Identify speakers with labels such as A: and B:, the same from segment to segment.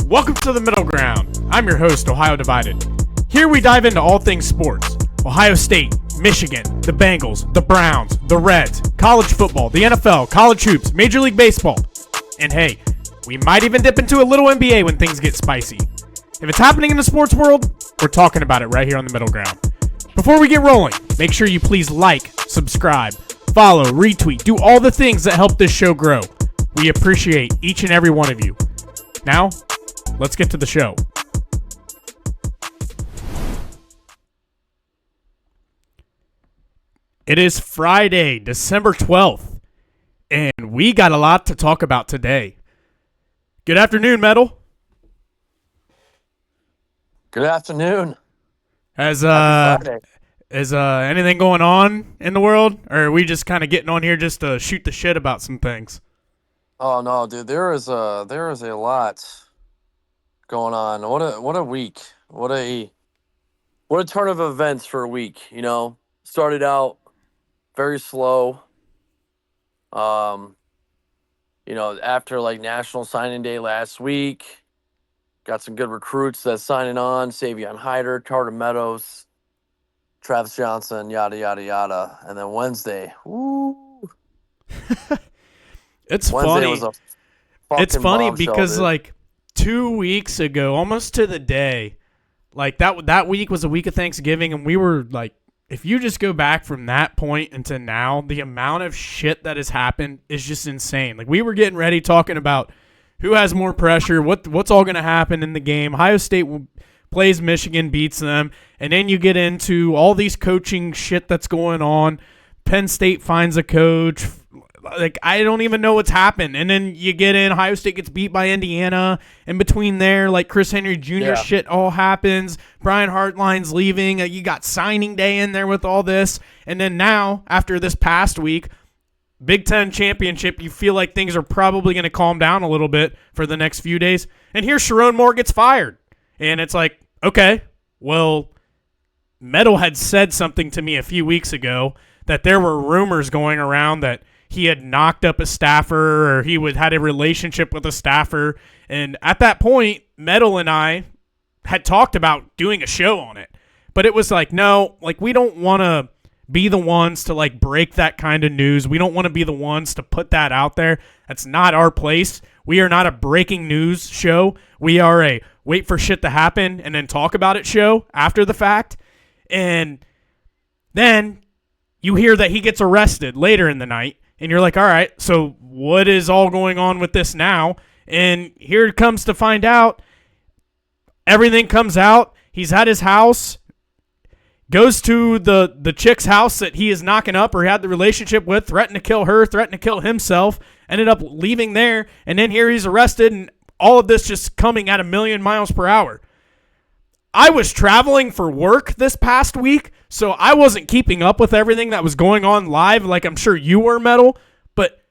A: Welcome to the Middle Ground. I'm your host, Ohio Divided. Here we dive into all things sports. Ohio State, Michigan, the Bengals, the Browns, the Reds, college football, the NFL, college hoops, Major League Baseball. And hey, we might even dip into a little NBA when things get spicy. If it's happening in the sports world, we're talking about it right here on the Middle Ground. Before we get rolling, make sure you please like, subscribe, follow, retweet, do all the things that help this show grow. We appreciate each and every one of you. Now, let's get to the show. It is Friday, December 12th, and we got a lot to talk about today. Good afternoon, Metal.
B: Good afternoon.
A: Is anything going on in the world, or are we just kind of getting on here just to shoot the shit about some things?
B: Oh no, dude, there is a lot going on. What a week. What a turn of events for a week, you know. Started out very slow. After like National Signing Day last week, got some good recruits that's signing on, Savion Hyder, Carter Meadows, Travis Johnson, yada yada yada. And then Wednesday, woo.
A: It's
B: Wednesday
A: funny. It's funny because like 2 weeks ago, almost to the day, like that week was a week of Thanksgiving, and we were like, if you just go back from that point until now, the amount of shit that has happened is just insane. Like we were getting ready talking about who has more pressure, what's all going to happen in the game. Ohio State plays Michigan, beats them, and then you get into all these coaching shit that's going on. Penn State finds a coach. Like, I don't even know what's happened. And then you get in, Ohio State gets beat by Indiana. In between there, like, Chris Henry Jr. shit all happens. Brian Hartline's leaving. You got signing day in there with all this. And then now, after this past week, Big Ten championship, you feel like things are probably going to calm down a little bit for the next few days. And here Sherrone Moore gets fired. And it's like, okay, well, Metal had said something to me a few weeks ago that there were rumors going around that he had knocked up a staffer or he had a relationship with a staffer. And at that point, Metal and I had talked about doing a show on it. But it was like, no, like we don't want to be the ones to like break that kind of news. We don't want to be the ones to put that out there. That's not our place. We are not a breaking news show. We are a wait for shit to happen and then talk about it show after the fact. And then you hear that he gets arrested later in the night. And you're like, all right, so what is all going on with this now? And here it comes to find out. Everything comes out. He's at his house, goes to the chick's house that he is knocking up or had the relationship with, threatened to kill her, threatened to kill himself, ended up leaving there. And then here he's arrested, and all of this just coming at 1,000,000 miles per hour. I was traveling for work this past week, so I wasn't keeping up with everything that was going on live like I'm sure you were, Metal. But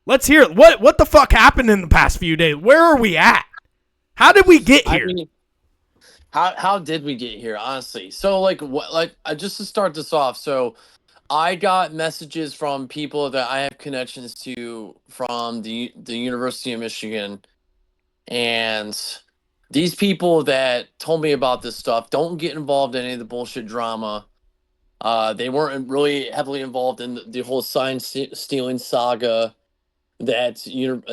A: let's hear it. What the fuck happened in the past few days? Where are we at? How did we get here?
B: I mean, how did we get here, honestly? So, just to start this off, so I got messages from people that I have connections to from the University of Michigan, and these people that told me about this stuff don't get involved in any of the bullshit drama. They weren't really heavily involved in the whole sign stealing saga that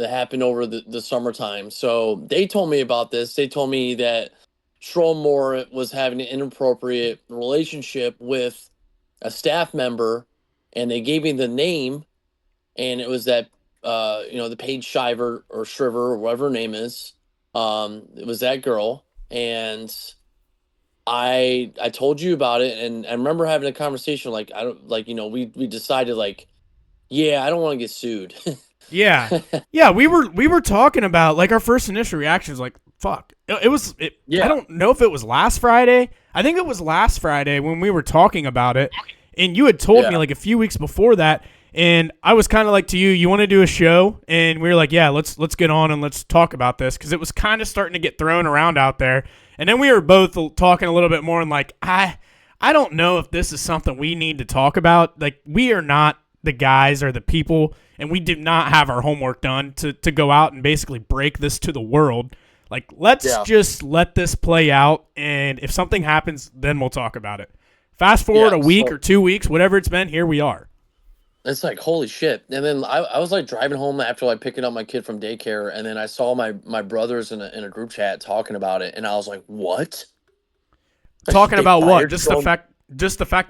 B: happened over the summertime. So they told me about this. They told me that Sherrone Moore was having an inappropriate relationship with a staff member, and they gave me the name, and it was that the Paige Shiver or Shriver or whatever her name is. It was that girl, and I told you about it, and I remember having a conversation we decided I don't want to get sued.
A: Yeah, we were talking about like our first initial reaction was like, fuck. I don't know if it was last Friday. I think it was last Friday when we were talking about it, and you had told me like a few weeks before that. And I was kind of like to you, you want to do a show? And we were like, yeah, let's get on and let's talk about this, because it was kind of starting to get thrown around out there. And then we were both talking a little bit more and like, I don't know if this is something we need to talk about. Like, we are not the guys or the people, and we did not have our homework done to go out and basically break this to the world. Like, let's
B: Yeah.
A: just let this play out, and if something happens, then we'll talk about it. Fast forward
B: Yeah.
A: a week
B: So
A: or 2 weeks, whatever it's been, here we are.
B: it's like, holy shit. And then I was like driving home after like picking up my kid from daycare, and then I saw my brothers in a group chat talking about it, and I was like, what? Like,
A: Talking
B: they
A: about what?
B: fired
A: Just the
B: Sherrone,
A: fact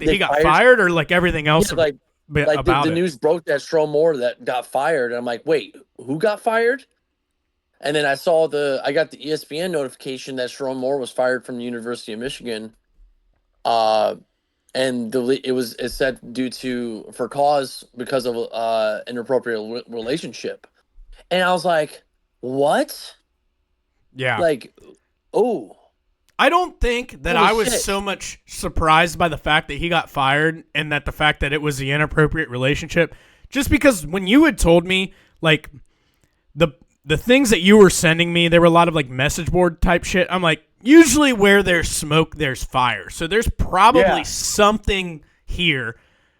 A: that
B: they
A: he got
B: fired
A: fired, or like everything
B: yeah,
A: else
B: like
A: about
B: the
A: it?
B: news broke that Sherrone Moore that got fired. And I'm like, wait, who got fired? And then I got the ESPN notification that Sherrone Moore was fired from the University of Michigan. Uh, and it said due to for cause because of inappropriate relationship. And I was like, what?
A: Yeah.
B: Like, oh,
A: I don't think that
B: holy
A: I was
B: shit.
A: so much surprised by the fact that he got fired and that the fact that it was the inappropriate relationship. Just because when you had told me, like, the things that you were sending me, there were a lot of, like, message board type shit. I'm like, usually where there's smoke, there's fire. So there's probably
B: Yeah.
A: something here.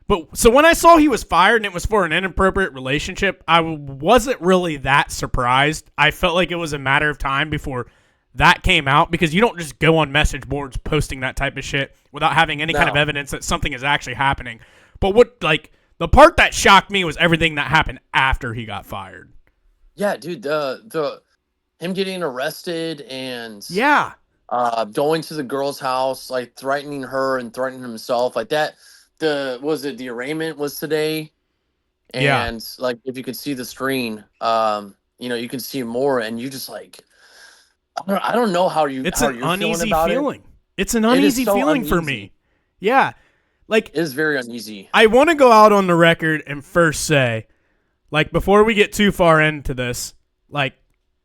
A: But so when I saw he was fired and it was for an inappropriate relationship, I wasn't really that surprised. I felt like it was a matter of time before that came out, because you don't just go on message boards posting that type of shit without having any kind of
B: No.
A: evidence that something is actually happening. But what, like, the part that shocked me was everything that happened after he got fired.
B: Yeah, dude, the him getting arrested and
A: Yeah.
B: going to the girl's house, like threatening her and threatening himself, like that. The arraignment was today,
A: Yeah.
B: and like if you could see the screen, you can see more, and you just like, I don't know
A: It's
B: how
A: an
B: you're feeling
A: uneasy
B: about it.
A: feeling. It's an
B: It is
A: uneasy
B: so
A: feeling for
B: uneasy.
A: me. Yeah. Like,
B: It is very uneasy.
A: I want to go out on the record and first say, like, before we get too far into this, like,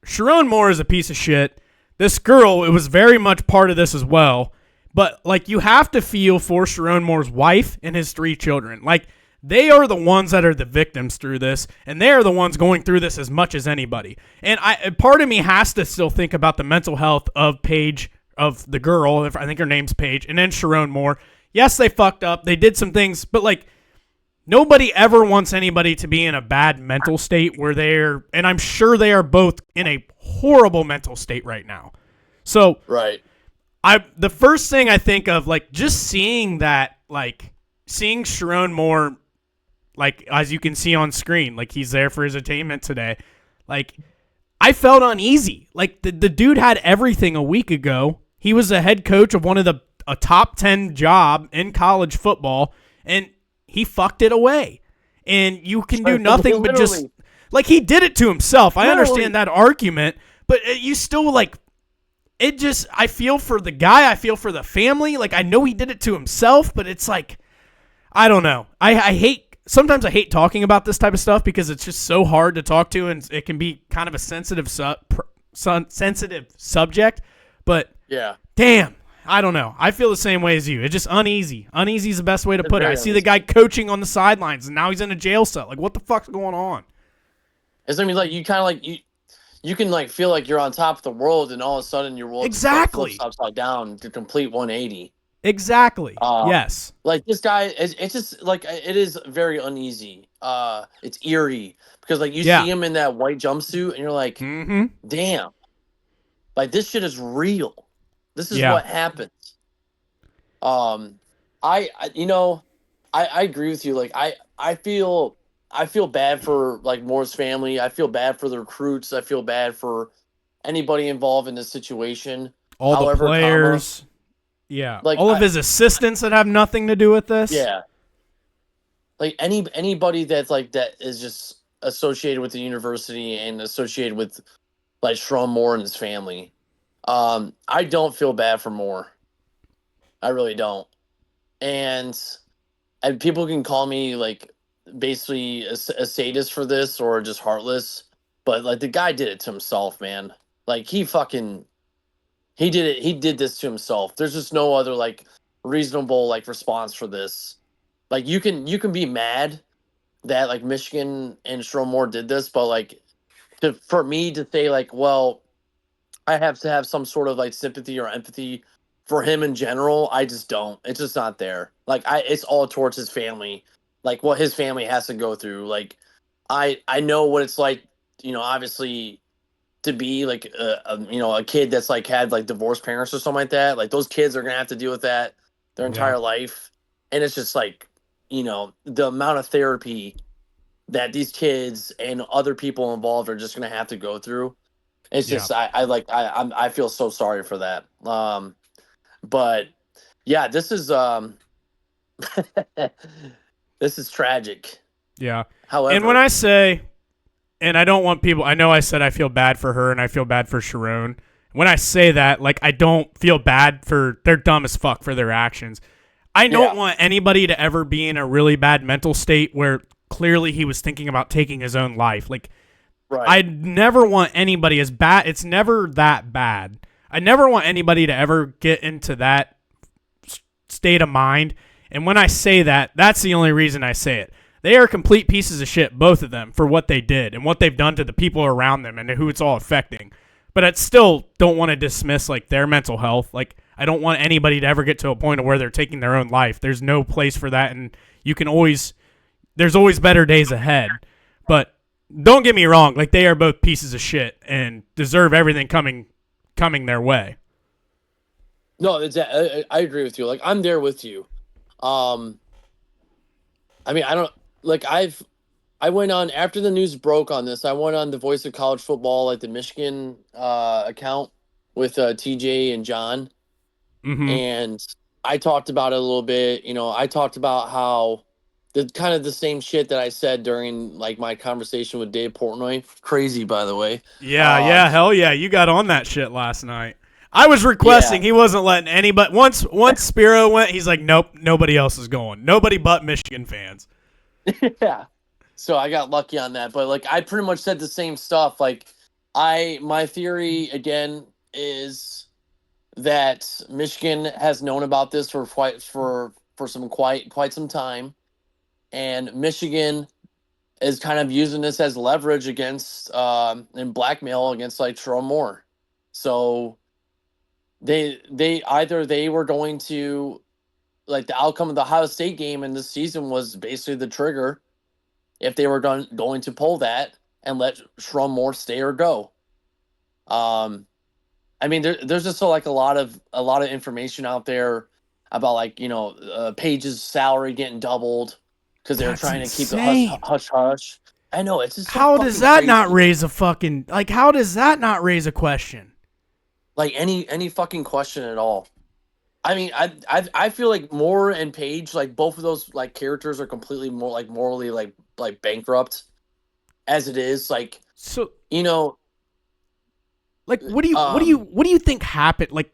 A: Sherrone Moore is a piece of shit. This girl, it was very much part of this as well. But, like, you have to feel for Sherrone Moore's wife and his 3 children. Like, they are the ones that are the victims through this, and they are the ones going through this as much as anybody. And part of me has to still think about the mental health of Paige, of the girl, I think her name's Paige, and then Sherrone Moore. Yes, they fucked up. They did some things, but, like, nobody ever wants anybody to be in a bad mental state where and I'm sure they are both in a horrible mental state right now. So
B: Right.
A: the first thing I think of, like, just seeing that, like, seeing Sherrone Moore, like, as you can see on screen, like, he's there for his attainment today. Like, I felt uneasy. Like, the dude had everything a week ago. He was a head coach of a top 10 job in college football, and he fucked it away. And you can do nothing but just,
B: Literally.
A: like, he did it to himself. I
B: Literally.
A: understand that argument, but you still, like, it just, I feel for the guy. I feel for the family. Like, I know he did it to himself, but it's like, I don't know. Sometimes I hate talking about this type of stuff because it's just so hard to talk to, and it can be kind of a sensitive subject. But
B: Yeah.
A: damn, I don't know. I feel the same way as you. It's just uneasy. Uneasy is the best way to put it. I
B: very
A: see the
B: uneasy.
A: guy coaching on the sidelines, and now he's in a jail cell. Like, what the fuck's going on?
B: It's, I mean, like, you kind of like you can like feel like you're on top of the world, and all of a sudden your world just like
A: Exactly.
B: flips upside down to complete 180.
A: Exactly.
B: Um,
A: Yes.
B: like this guy, it's just like it is very uneasy. It's eerie because like you
A: Yeah.
B: see him in that white jumpsuit, and you're like,
A: Mm-hmm.
B: damn, like this shit is real. This is
A: Yeah.
B: what happens. Um, I agree with you. Like I feel bad for like Moore's family. I feel bad for the recruits. I feel bad for anybody involved in this situation.
A: All the
B: However,
A: players. Yeah.
B: Like,
A: All of his assistants that have nothing to do with this.
B: yeah, like anybody that's like that is just associated with the university and associated with like Sherrone Moore and his family. I don't feel bad for Moore. I really don't. And people can call me like basically a sadist for this or just heartless, but like the guy did it to himself, man. Like he did it. He did this to himself. There's just no other like reasonable like response for this. Like you can be mad that like Michigan and Sherrone Moore did this, but like for me to say like, well, I have to have some sort of like sympathy or empathy for him in general. I just don't. It's just not there. Like it's all towards his family, like what his family has to go through. Like I know what it's like. Obviously, to be like a kid that's like had like divorced parents or something like that. Like those kids are gonna have to deal with that their entire life, and it's just like the amount of therapy that these kids and other people involved are just gonna have to go through. It's just I feel so sorry for that. But yeah, this is this is tragic.
A: Yeah.
B: However,
A: and when I say, and I don't want people, I know I said I feel bad for her and I feel bad for Sherrone. When I say that, like, I don't feel bad for, they're dumb as fuck for their actions. I don't want anybody to ever be in a really bad mental state where clearly he was thinking about taking his own life. Like, I never want anybody as bad. It's never that bad. I never want anybody to ever get into that state of mind. And when I say that, that's the only reason I say it. They are complete pieces of shit, both of them, for what they did and what they've done to the people around them and who it's all affecting. But I still don't want to dismiss like their mental health. Like, I don't want anybody to ever get to a point of where they're taking their own life. There's no place for that, and there's always better days ahead. But don't get me wrong, like, they are both pieces of shit and deserve everything coming their way.
B: No, I agree with you. Like, I'm there with you. I mean, I don't like I went on after the news broke on this. I went on the Voice of College Football, like the Michigan account with TJ and John, and I talked about it a little bit. I talked about how the same shit that I said during like my conversation with Dave Portnoy. Crazy, by the way.
A: Yeah, hell yeah, you got on that shit last night. I was requesting. He wasn't letting anybody. Once Spiro went, he's like, nope, nobody else is going. Nobody but Michigan fans.
B: Yeah. So I got lucky on that, but like I pretty much said the same stuff. Like my theory again is that Michigan has known about this for quite some time, and Michigan is kind of using this as leverage against and blackmail against like Sherrone Moore. So they were going to, like, the outcome of the Ohio State game in this season was basically the trigger if they were going to pull that and let Sherrone Moore stay or go. I mean, there's just like a lot of information out there about like Page's salary getting doubled because they're trying to keep the hush hush. I know, it's just so
A: how does that
B: crazy.
A: not raise a fucking how does that not raise a question?
B: Like any fucking question at all. I mean, I feel like Moore and Page, like both of those like characters are completely more like morally like bankrupt as it is. Like,
A: so
B: like
A: what do you think happened? Like,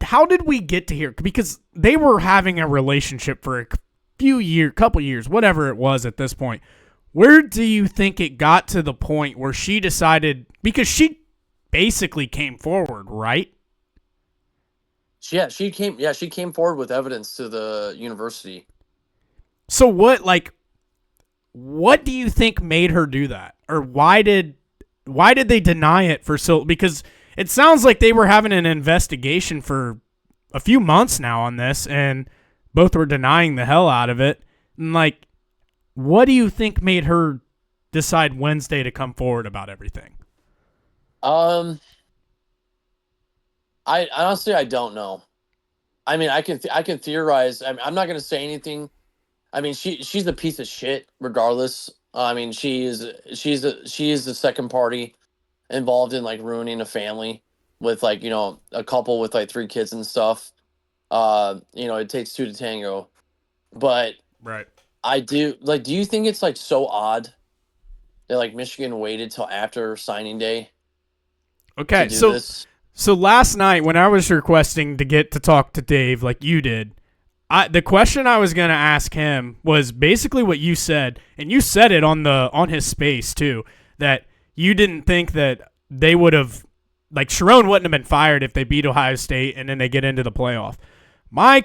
A: how did we get to here? Because they were having a relationship for a couple years, whatever it was at this point. Where do you think it got to the point where she decided, because she basically came forward, right?
B: Yeah, she came forward with evidence to the university.
A: So what do you think made her do that? Or why did they deny it for so, because it sounds like they were having an investigation for a few months now on this and both were denying the hell out of it. And like, what do you think made her decide Wednesday to come forward about everything?
B: I honestly, I don't know. I mean, I can theorize. I'm not going to say anything. I mean, she's a piece of shit regardless. I mean, she is the second party involved in like ruining a family with like, a couple with like 3 kids and stuff. It takes 2 to tango. But
A: right.
B: do you think it's like so odd that like Michigan waited till after signing day?
A: Okay, so last night when I was requesting to get to talk to Dave like you did, the question I was going to ask him was basically what you said, and you said it on his space too, that you didn't think that they would have, like, Sherrone wouldn't have been fired if they beat Ohio State and then they get into the playoff. My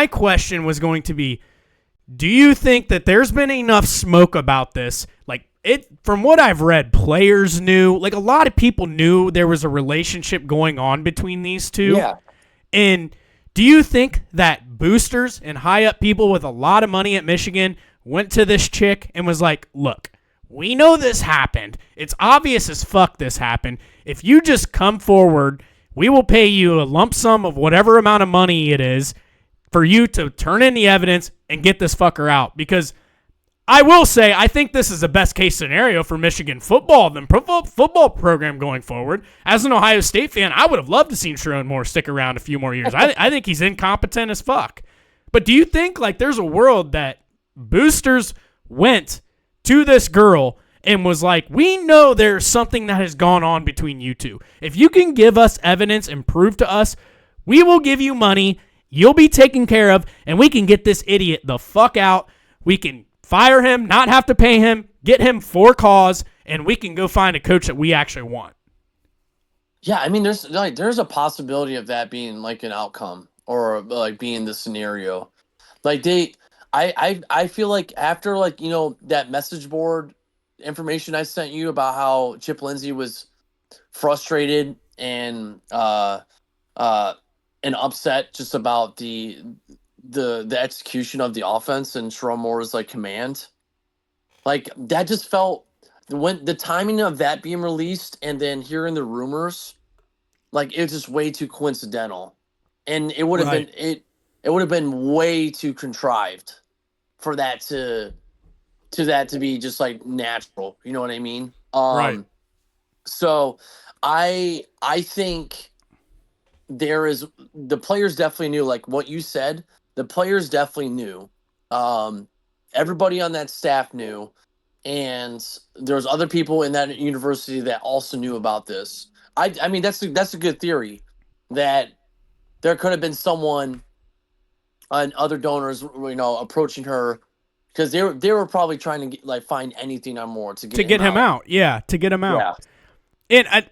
A: question was going to be, do you think that there's been enough smoke about this? Like, from what I've read, players knew, like a lot of people knew there was a relationship going on between these two.
B: Yeah.
A: And do you think that boosters and high up people with a lot of money at Michigan went to this chick and was like, look, we know this happened. It's obvious as fuck this happened. If you just come forward, we will pay you a lump sum of whatever amount of money it is for you to turn in the evidence and get this fucker out. Because I will say, I think this is the best case scenario for Michigan football, the football program going forward. As an Ohio State fan, I would have loved to see Sherrone Moore stick around a few more years. I think he's incompetent as fuck. But do you think like there's a world that boosters went to this girl and was like, we know there's something that has gone on between you two. If you can give us evidence and prove to us, we will give you money, you'll be taken care of, and we can get this idiot the fuck out. We can fire him, not have to pay him, get him for cause, and we can go find a coach that we actually want.
B: Yeah, I mean, there's a possibility of that being like an outcome or like being the scenario. Like I feel like after like, you know, that message board information I sent you about how Chip Lindsey was frustrated and upset just about the execution of the offense and Sherrone Moore's like command. Like that just felt when the timing of that being released and then hearing the rumors, like it was just way too coincidental. And it would have been it would have been way too contrived for that to be just like natural. You know what I mean?
A: Right.
B: So I think the players definitely knew, like what you said, the players definitely knew. Everybody on that staff knew. And there's other people in that university that also knew about this. I mean, that's a good theory that there could have been someone and other donors, you know, approaching her because they were probably trying to get, find anything on Moore to get him out.
A: Yeah, to get him out.
B: Yeah.
A: And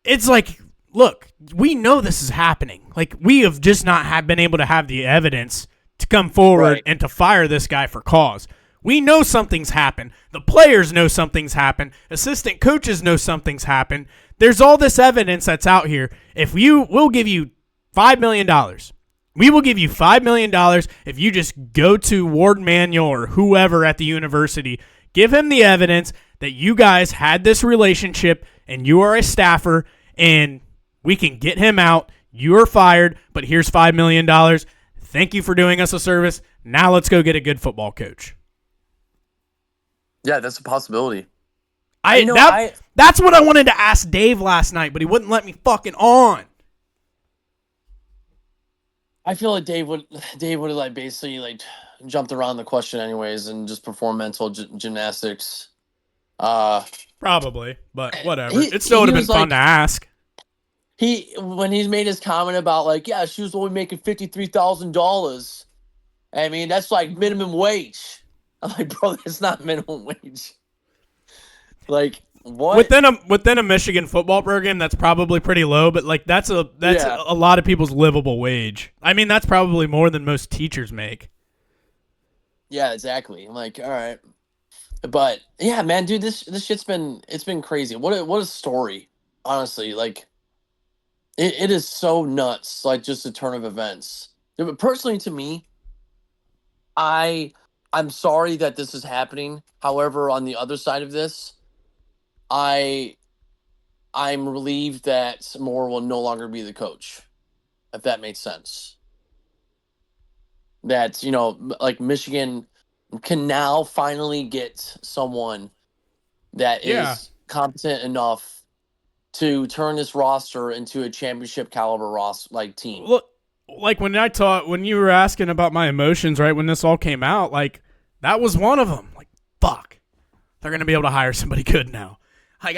A: it's like, look, we know this is happening. Like we have just not been able to have the evidence to come forward and to fire this guy for cause. We know something's happened. The players know something's happened. Assistant coaches know something's happened. There's all this evidence that's out here. We'll give you $5 million. We will give you $5 million if you just go to Warden Manuel or whoever at the university, give him the evidence that you guys had this relationship and you are a staffer and we can get him out. You are fired, but here's $5 million. Thank you for doing us a service. Now let's go get a good football coach.
B: Yeah, that's a possibility.
A: That's what I wanted to ask Dave last night, but he wouldn't let me fucking on.
B: I feel like Dave would have like basically like jumped around the question anyways and just performed mental gymnastics.
A: Probably, but whatever. It still would have been fun to ask.
B: When he made his comment about like, yeah, she was only making $53,000. I mean, that's like minimum wage. I'm like, bro, that's not minimum wage. Like, what?
A: Within a Michigan football program, that's probably pretty low, but like that's a lot of people's livable wage. I mean, that's probably more than most teachers make.
B: Yeah, exactly. I'm like, all right. But yeah, man, dude, this shit's been crazy. What a story. Honestly, like it is so nuts, like just a turn of events. Yeah, but personally to me, I'm sorry that this is happening. However, on the other side of this, I'm relieved that Moore will no longer be the coach, if that makes sense. That, you know, like Michigan can now finally get someone that is competent enough to turn this roster into a championship caliber team.
A: Look, like when you were asking about my emotions, right, when this all came out, like that was one of them. Like, fuck, they're gonna be able to hire somebody good now. Like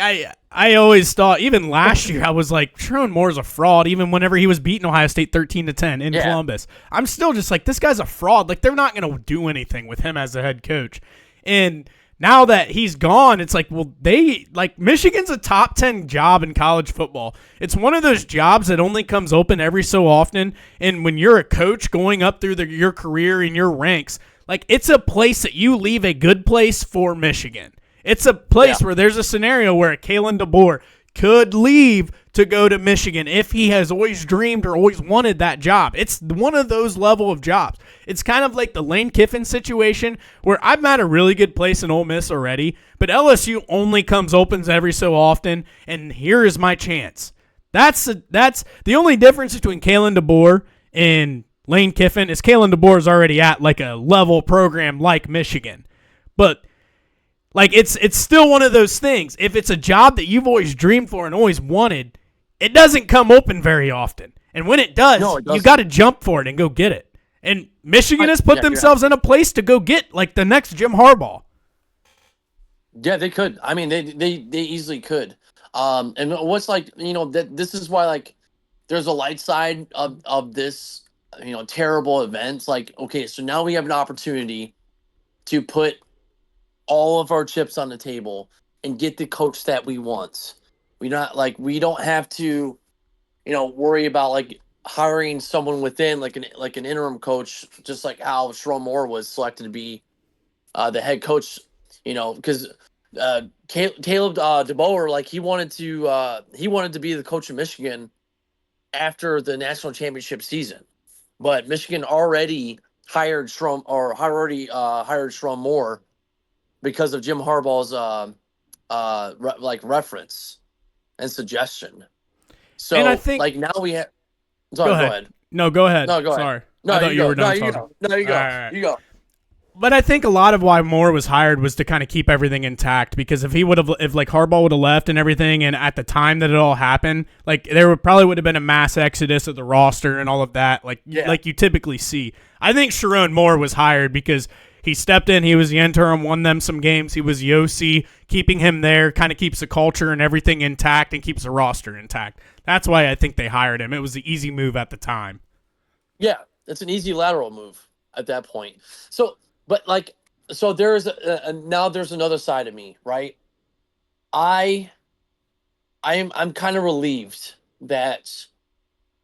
A: I always thought, even last year, I was like, Sherrone Moore's a fraud. Even whenever he was beating Ohio State 13-10 in Columbus, I'm still just like, this guy's a fraud. Like they're not gonna do anything with him as the head coach. And now that he's gone, it's like, well, Michigan's a top 10 job in college football. It's one of those jobs that only comes open every so often. And when you're a coach going up through your career in your ranks, like it's a place that you leave a good place for Michigan. It's a place where there's a scenario where a Kalen DeBoer could leave to go to Michigan if he has always dreamed or always wanted that job. It's one of those level of jobs. It's kind of like the Lane Kiffin situation where I'm at a really good place in Ole Miss already, but LSU only comes opens every so often, and here is my chance. That's the only difference between Kalen DeBoer and Lane Kiffin is Kalen DeBoer is already at like a level program like Michigan. But like it's still one of those things. If it's a job that you've always dreamed for and always wanted, it doesn't come open very often. And when it does, you got to jump for it and go get it. And Michigan has put themselves in a place to go get like the next Jim Harbaugh.
B: Yeah, they could. I mean, they easily could. And what's like, that this is why like there's a light side of this, terrible event. Like, okay, so now we have an opportunity to put all of our chips on the table and get the coach that we want. We don't have to, worry about like hiring someone within like an interim coach, just like how Sherrone Moore was selected to be the head coach. Because Caleb DeBoer, like he wanted to be the coach of Michigan after the national championship season, but Michigan already hired Sherrone Moore because of Jim Harbaugh's reference and suggestion. So
A: and I think,
B: like now we have.
A: Sorry, go ahead. No, go ahead.
B: No, go ahead.
A: Sorry.
B: No,
A: I thought you were done talking.
B: No, you go. Right. You go.
A: But I think a lot of why Moore was hired was to kind of keep everything intact, because if like Harbaugh would have left and everything, and at the time that it all happened, like there probably would have been a mass exodus of the roster and all of that, like you typically see. I think Sherrone Moore was hired because he stepped in, he was the interim, won them some games, he was the OC, keeping him there kind of keeps the culture and everything intact and keeps the roster intact. That's why I think they hired him. It was the easy move at the time.
B: Yeah, it's an easy lateral move at that point. So, but like, so there's now there's another side of me, right? I'm kind of relieved that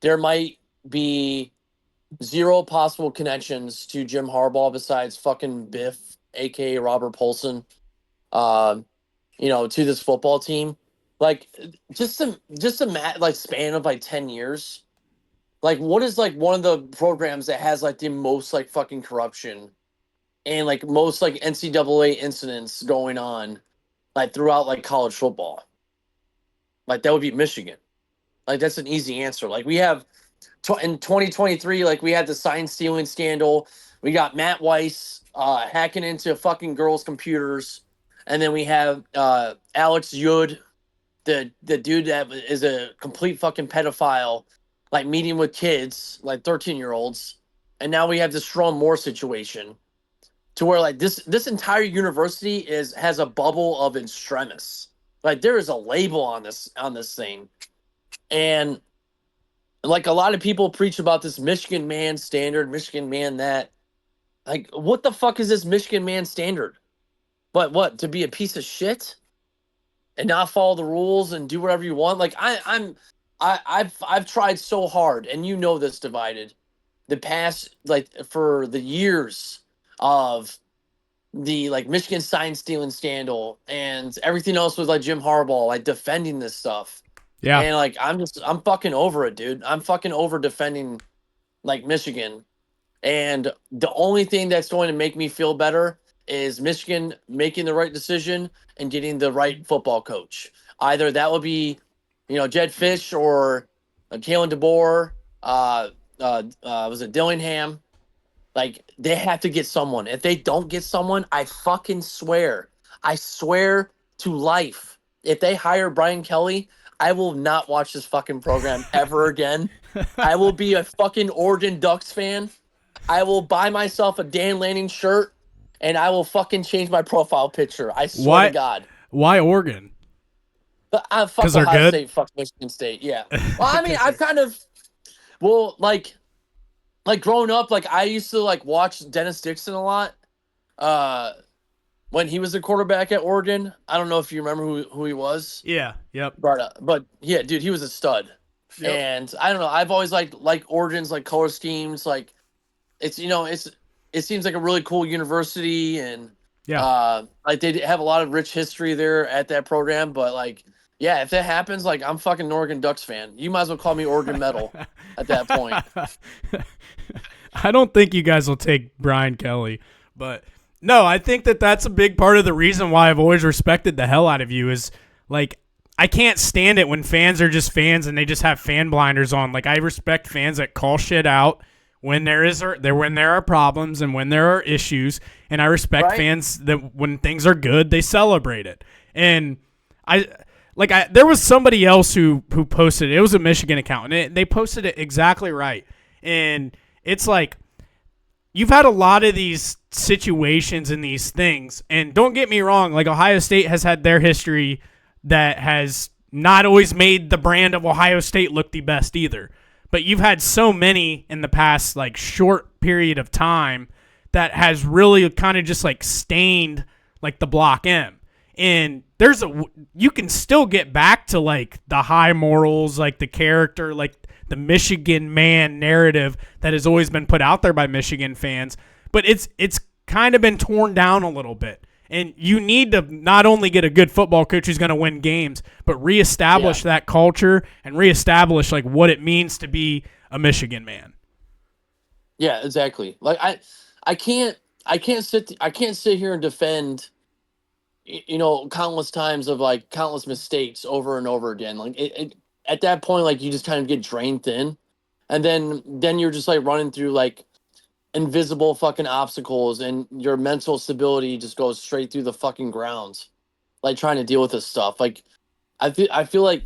B: there might be zero possible connections to Jim Harbaugh besides fucking Biff, aka Robert Paulson, to this football team. Like just a like span of like 10 years. Like what is like one of the programs that has like the most like fucking corruption and like most like NCAA incidents going on like throughout like college football? Like that would be Michigan. Like that's an easy answer. Like we have in 2023, like we had the sign stealing scandal. We got Matt Weiss hacking into fucking girls' computers, and then we have Alex Yud, the dude that is a complete fucking pedophile, like meeting with kids, like 13-year-olds, and now we have this Sherrone Moore situation, to where like this entire university has a bubble of extremists. Like there is a label on this thing, and like a lot of people preach about this Michigan man standard, Michigan man that. Like, what the fuck is this Michigan man standard? But what, to be a piece of shit and not follow the rules and do whatever you want? Like I've tried so hard, and this, Divided, the past like for the years of the like Michigan sign stealing scandal and everything else with like Jim Harbaugh, like defending this stuff.
A: Yeah.
B: And like I'm fucking over it, dude. I'm fucking over defending like Michigan. And the only thing that's going to make me feel better is Michigan making the right decision and getting the right football coach. Either that will be, Jed Fish or Kalen DeBoer. Was it Dillingham? Like they have to get someone. If they don't get someone, I fucking swear. I swear to life. If they hire Brian Kelly, I will not watch this fucking program ever again. I will be a fucking Oregon Ducks fan. I will buy myself a Dan Lanning shirt, and I will fucking change my profile picture. I swear to God.
A: Why Oregon?
B: Fuck Ohio State, fuck Michigan State. Yeah. Well, I mean, I've kind of, like growing up, like I used to like watch Dennis Dixon a lot. When he was the quarterback at Oregon. I don't know if you remember who he was.
A: Yeah. Yep.
B: But yeah, dude, he was a stud. Yep. And I don't know. I've always liked Oregon's like color schemes, like. It seems like a really cool university, and like they have a lot of rich history there at that program. But like Yeah, if that happens, like I'm fucking an Oregon Ducks fan. You might as well call me Oregon Metal at that point.
A: I don't think you guys will take Brian Kelly, but no, I think that that's a big part of the reason why I've always respected the hell out of you is like I can't stand it when fans are just fans and they just have fan blinders on. Like I respect fans that call shit out when when there are problems and when there are issues, and I respect fans that when things are good, they celebrate it. And there was somebody else who posted it. It was a Michigan account, and they posted it exactly right. And it's like you've had a lot of these situations and these things, and don't get me wrong, like Ohio State has had their history that has not always made the brand of Ohio State look the best either. But you've had so many in the past like short period of time that has really kind of just like stained like the Block M. And you can still get back to like the high morals, like the character, like the Michigan man narrative that has always been put out there by Michigan fans, but it's kind of been torn down a little bit. And you need to not only get a good football coach who's going to win games, but reestablish that culture and reestablish like what it means to be a Michigan man.
B: Yeah, exactly. Like I can't sit here and defend countless times of like countless mistakes over and over again. Like at that point, like you just kind of get drained thin, and then you're just like running through like invisible fucking obstacles, and your mental stability just goes straight through the fucking ground, like trying to deal with this stuff. Like I feel like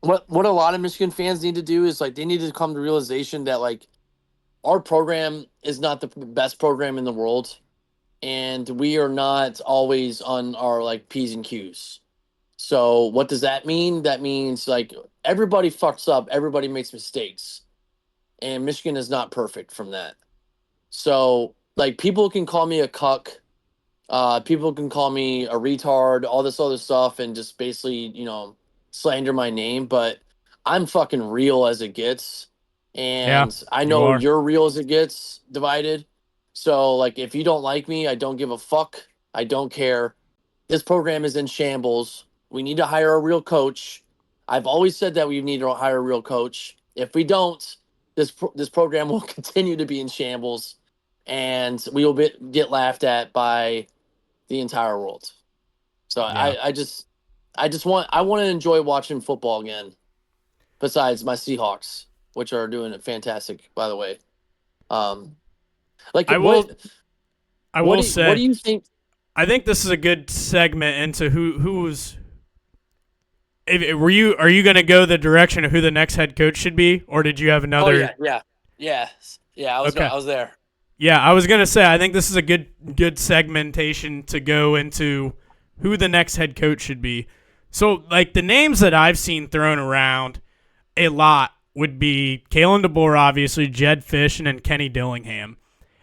B: what a lot of Michigan fans need to do is like they need to come to realization that like our program is not the best program in the world, and we are not always on our like P's and Q's. So what does that mean? That means like everybody fucks up, everybody makes mistakes, and Michigan is not perfect from that. So like people can call me a cuck, people can call me a retard, all this other stuff, and just basically slander my name, but I'm fucking real as it gets, and I know you're real as it gets, Divided. So like if you don't like me, I don't give a fuck. I don't care. This program is in shambles. We need to hire a real coach. I've always said that we need to hire a real coach. If we don't, this program will continue to be in shambles, and we will get laughed at by the entire world. So I want to enjoy watching football again. Besides my Seahawks, which are doing it fantastic, by the way. Like
A: I will say,
B: what do you think?
A: I think this is a good segment into who's. Are you going to go the direction of who the next head coach should be, or did you have another?
B: Oh, yeah. I was there.
A: Yeah, I was going to say I think this is a good segmentation to go into who the next head coach should be. So, like the names that I've seen thrown around a lot would be Kalen DeBoer, obviously, Jedd Fisch, and then Kenny Dillingham.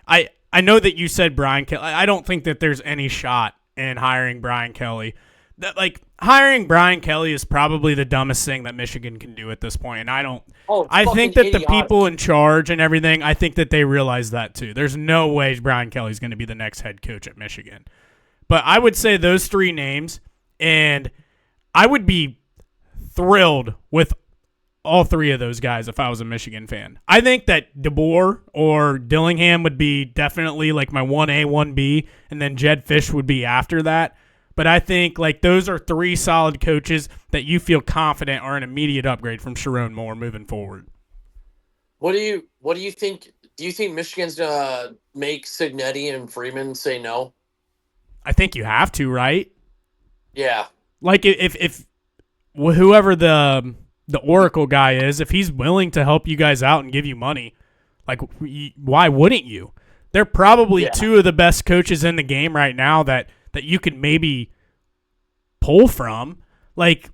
A: I know that you said Brian Kelly. I don't think that there's any shot in hiring Brian Kelly. Hiring Brian Kelly is probably the dumbest thing that Michigan can do at this point. And I think that the people in charge and everything, I think that they realize that too. There's no way Brian Kelly's going to be the next head coach at Michigan. But I would say those three names, and I would be thrilled with all three of those guys if I was a Michigan fan. I think that DeBoer or Dillingham would be definitely like my 1A, 1B, and then Jedd Fisch would be after that. But I think like those are three solid coaches that you feel confident are an immediate upgrade from Sherrone Moore moving forward.
B: What do you think? Do you think Michigan's gonna make Cignetti and Freeman say no?
A: I think you have to, right?
B: Yeah.
A: Like if whoever the Oracle guy is, if he's willing to help you guys out and give you money, like why wouldn't you? They're probably two of the best coaches in the game right now that you could maybe pull from. Like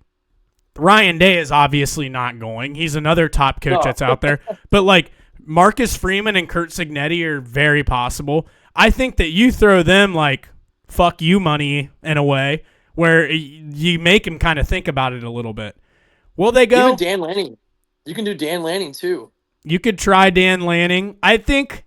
A: Ryan Day is obviously not going. He's another top coach that's out there. But like Marcus Freeman and Curt Cignetti are very possible. I think that you throw them like fuck you money in a way where you make him kind of think about it a little bit. Will they go?
B: Even Dan Lanning. You can do Dan Lanning too.
A: You could try Dan Lanning. I think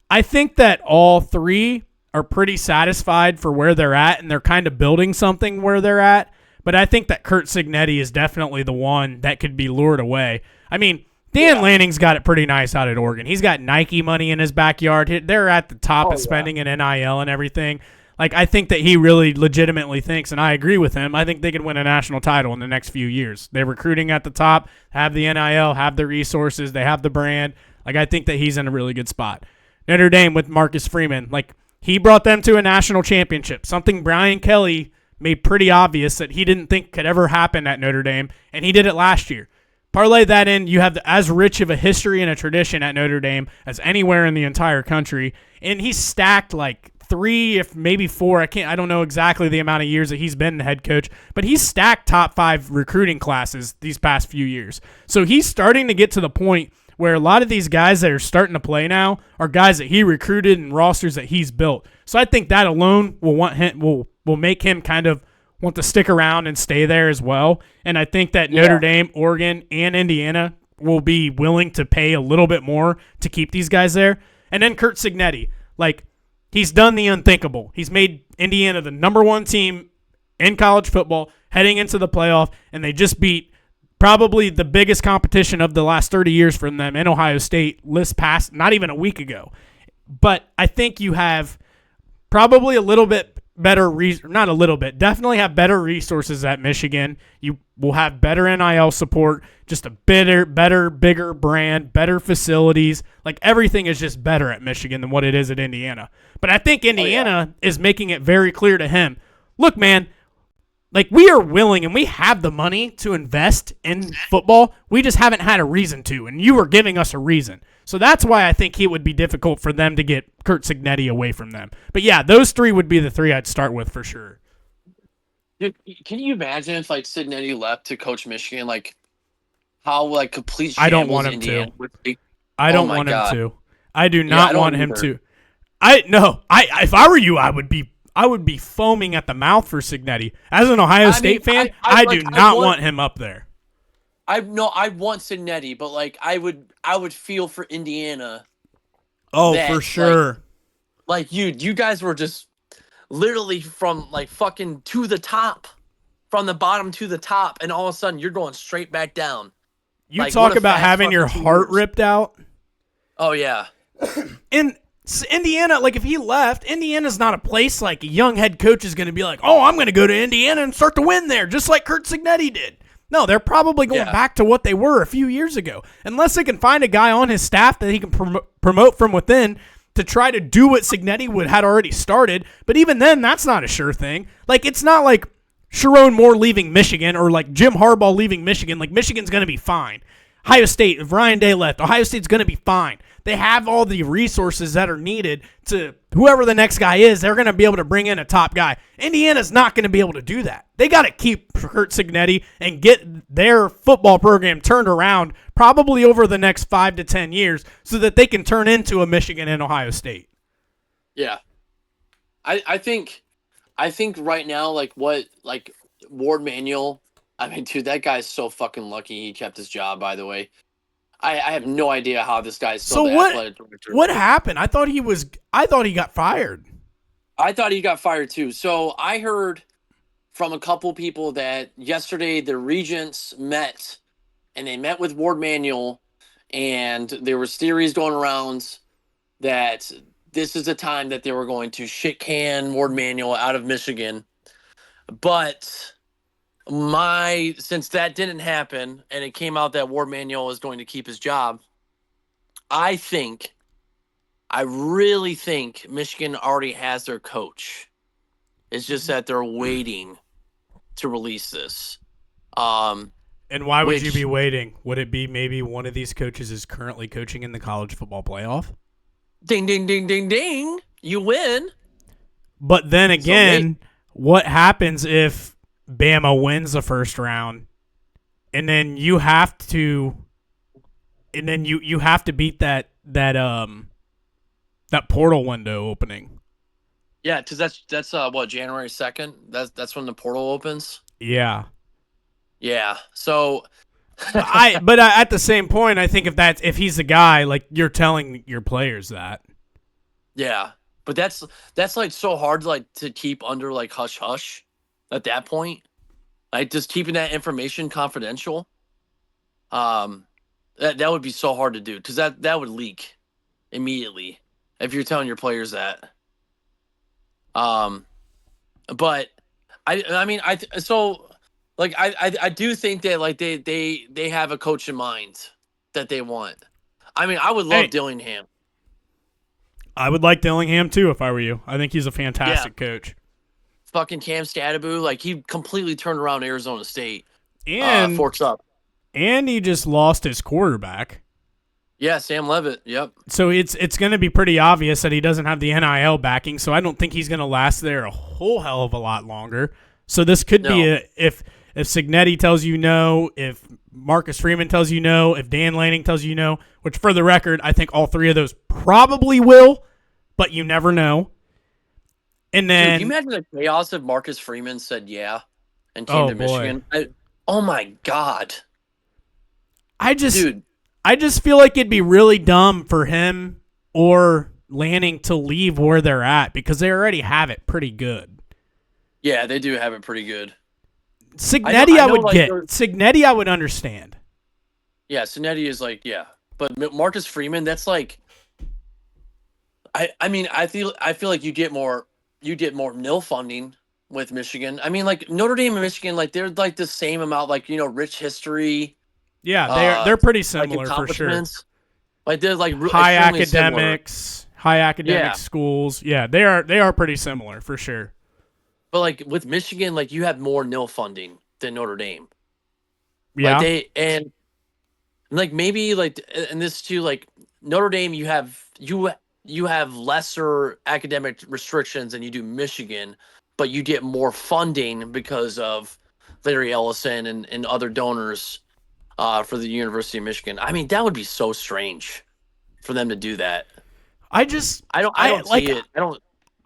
A: that all three are pretty satisfied for where they're at, and they're kind of building something where they're at. But I think that Curt Cignetti is definitely the one that could be lured away. I mean, Dan Lanning's got it pretty nice out at Oregon. He's got Nike money in his backyard. They're at the top of spending in NIL and everything. Like, I think that he really legitimately thinks, and I agree with him, I think they could win a national title in the next few years. They're recruiting at the top, have the NIL, have the resources, they have the brand. Like, I think that he's in a really good spot. Notre Dame with Marcus Freeman, like, he brought them to a national championship, something Brian Kelly made pretty obvious that he didn't think could ever happen at Notre Dame, and he did it last year. Parlay that in, you have as rich of a history and a tradition at Notre Dame as anywhere in the entire country, and he's stacked like 3, if maybe 4. I don't know exactly the amount of years that he's been the head coach, but he's stacked top 5 recruiting classes these past few years. So he's starting to get to the point where a lot of these guys that are starting to play now are guys that he recruited and rosters that he's built. So I think that alone will make him kind of want to stick around and stay there as well. And I think that Notre Dame, Oregon, and Indiana will be willing to pay a little bit more to keep these guys there. And then Curt Cignetti, like, he's done the unthinkable. He's made Indiana the number 1 team in college football heading into the playoff, and they just beat probably the biggest competition of the last 30 years from them in Ohio State not even a week ago. But I think you have probably a little bit better, not a little bit, definitely have better resources at Michigan. You will have better NIL support, just a better, bigger brand, better facilities. Like, everything is just better at Michigan than what it is at Indiana. But I think Indiana is making it very clear to him, look, man, like, we are willing and we have the money to invest in football. We just haven't had a reason to, and you are giving us a reason. So that's why I think it would be difficult for them to get Curt Cignetti away from them. But yeah, those 3 would be the 3 I'd start with for sure.
B: Dude, can you imagine if like Cignetti left to coach Michigan, like how like complete shambles
A: I don't want him
B: Indiana
A: to.
B: would be?
A: I don't want him to. I do not want him to. If I were you, I would be foaming at the mouth for Cignetti. As an Ohio State fan, I do not want him up there.
B: I want Cignetti, but like I would feel for Indiana.
A: Oh, for sure.
B: Like you guys were just literally from like fucking to the top, from the bottom to the top, and all of a sudden you're going straight back down.
A: You like, talk about having your heart ripped out.
B: Oh yeah.
A: And Indiana, like if he left, Indiana's not a place like a young head coach is going to be like, oh, I'm going to go to Indiana and start to win there, just like Curt Cignetti did. No, they're probably going back to what they were a few years ago. Unless they can find a guy on his staff that he can promote from within to try to do what Cignetti had already started. But even then, that's not a sure thing. Like, it's not like Sherrone Moore leaving Michigan or like Jim Harbaugh leaving Michigan. Like, Michigan's going to be fine. Ohio State, if Ryan Day left, Ohio State's going to be fine. They have all the resources that are needed to whoever the next guy is, they're going to be able to bring in a top guy. Indiana's not going to be able to do that. They got to keep Curt Cignetti and get their football program turned around probably over the next 5 to 10 years so that they can turn into a Michigan and Ohio State.
B: Yeah. I think right now, like Ward Manuel, I mean, dude, that guy's so fucking lucky he kept his job, by the way. I have no idea how this guy's still the athletic director.
A: What happened? I thought he got fired.
B: I thought he got fired too. So I heard from a couple people that yesterday the regents met, and they met with Ward Manuel, and there was theories going around that this is the time that they were going to shit can Ward Manuel out of Michigan. But since that didn't happen and it came out that Ward Manuel is going to keep his job, I really think Michigan already has their coach. It's just that they're waiting to release this.
A: And why would you be waiting? Would it be maybe one of these coaches is currently coaching in the college football playoff?
B: Ding, ding, ding, ding, ding. You win.
A: But then again, what happens if Bama wins the first round, and then you have to beat that portal window opening?
B: Yeah, because that's what, January 2nd? That's when the portal opens.
A: Yeah.
B: Yeah. So,
A: but at the same point, I think if he's the guy, like you're telling your players that.
B: Yeah, but that's like so hard to keep under like hush hush. At that point, like just keeping that information confidential. That would be so hard to do because that would leak immediately if you're telling your players that. But I mean I do think that like they have a coach in mind that they want. I mean, I would love Dillingham.
A: I would like Dillingham too if I were you. I think he's a fantastic coach.
B: Fucking Cam Stadaboo, like he completely turned around Arizona State.
A: And
B: Forks up.
A: And he just lost his quarterback.
B: Yeah, Sam Levitt. Yep.
A: So it's going to be pretty obvious that he doesn't have the NIL backing. So I don't think he's going to last there a whole hell of a lot longer. So this could be if Cignetti tells you no, if Marcus Freeman tells you no, if Dan Lanning tells you no, which for the record, I think all three of those probably will, but you never know. And then,
B: dude, can you imagine the chaos if Marcus Freeman said yeah and came to Michigan? Oh my God.
A: I just feel like it'd be really dumb for him or Lanning to leave where they're at because they already have it pretty good.
B: Yeah, they do have it pretty good.
A: Cignetti, I would get. Cignetti, I would understand.
B: Yeah, Cignetti is like, yeah. But Marcus Freeman, that's like, I mean, I feel like you get more nil funding with Michigan. I mean, like Notre Dame and Michigan, like they're like the same amount, like, you know, rich history.
A: Yeah, they're pretty similar for sure.
B: Like they're like
A: high academics schools. Yeah, they are pretty similar for sure.
B: But like with Michigan, like you have more nil funding than Notre Dame.
A: Yeah.
B: Like and like maybe like and this too, like Notre Dame, you have lesser academic restrictions than you do Michigan, but you get more funding because of Larry Ellison and other donors for the University of Michigan. I mean, that would be so strange for them to do that. I don't see it.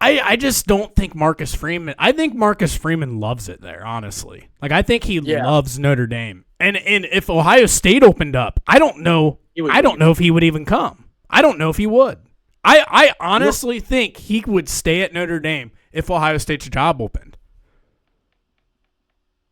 A: I just don't think Marcus Freeman. I think Marcus Freeman loves it there, honestly. Like I think he loves Notre Dame. And if Ohio State opened up, I don't know if he would even come. I don't know if he would. I honestly think he would stay at Notre Dame if Ohio State's job opened.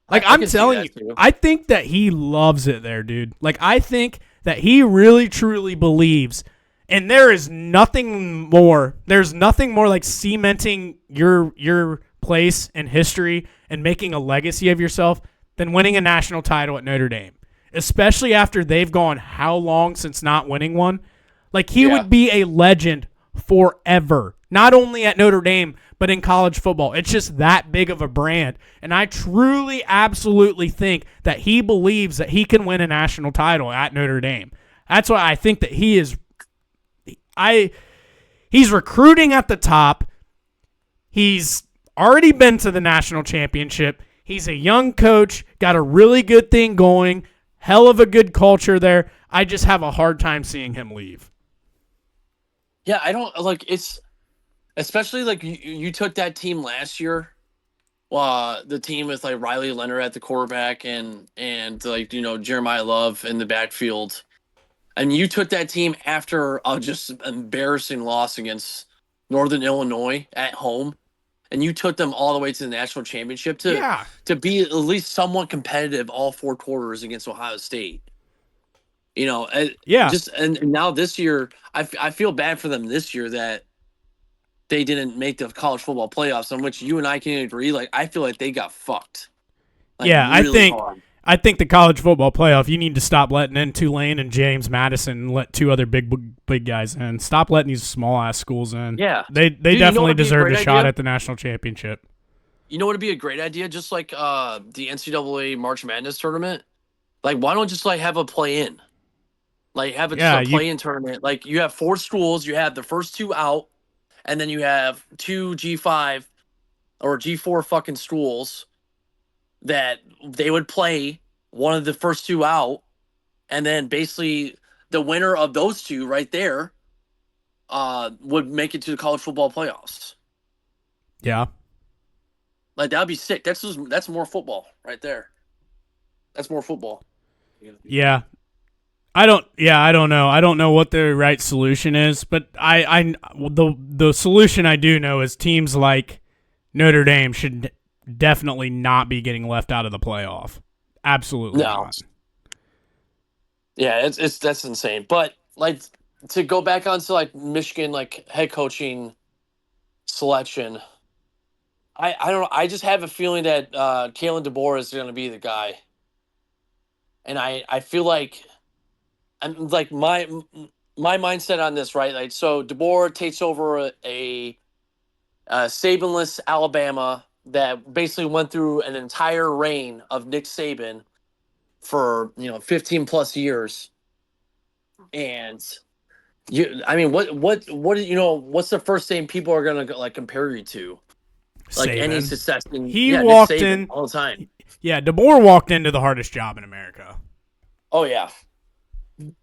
A: Like I'm telling you, I think that he loves it there, dude. Like I think that he really truly believes. And there's nothing more like cementing your place in history and making a legacy of yourself than winning a national title at Notre Dame. Especially after they've gone how long since not winning one? Like he would be a legend forever. Not only at Notre Dame, but in college football. It's just that big of a brand. And I truly, absolutely think that he believes that he can win a national title at Notre Dame. That's why I think that he is... He's recruiting at the top. He's already been to the national championship. He's a young coach, got a really good thing going, hell of a good culture there. I just have a hard time seeing him leave.
B: Yeah, I don't like it's especially like you took that team last year. The team with like Riley Leonard at the quarterback and like, you know, Jeremiah Love in the backfield. And you took that team after a just embarrassing loss against Northern Illinois at home, and you took them all the way to the national championship to be at least somewhat competitive all four quarters against Ohio State. You know, and now this year, I feel bad for them this year that they didn't make the college football playoffs, on which you and I can agree. Like, I feel like they got fucked. Like, really hard.
A: I think the college football playoff, you need to stop letting in Tulane and James Madison and let two other big guys in. Stop letting these small-ass schools in.
B: Yeah.
A: They definitely deserve a shot at the national championship.
B: You know what would be a great idea? Just like the NCAA March Madness tournament. Like, why don't just like have a play-in? Like, have a play-in tournament. Like, you have 4 schools. You have the first 2 out, and then you have 2 G5 or G4 fucking schools that they would play one of the first 2 out, and then basically the winner of those 2 right there would make it to the college football playoffs.
A: Yeah.
B: Like, that'd be sick. That's more football right there. That's more football.
A: Yeah. I don't know. I don't know what the right solution is, but the solution I do know is teams like Notre Dame should definitely not be getting left out of the playoff. Absolutely
B: No.
A: not.
B: Yeah, that's insane. But like to go back onto like Michigan like head coaching selection, I don't know. I just have a feeling that Kalen DeBoer is going to be the guy, and I feel like I'm like my mindset on this, right? Like, so DeBoer takes over a Sabanless Alabama that basically went through an entire reign of Nick Saban for 15 plus years, and I mean, what's the first thing people are gonna like compare you to? Like any
A: Saban.
B: success in
A: He
B: Nick
A: walked
B: Saban
A: in.
B: all the time.
A: Yeah, DeBoer walked into the hardest job in America.
B: Oh yeah.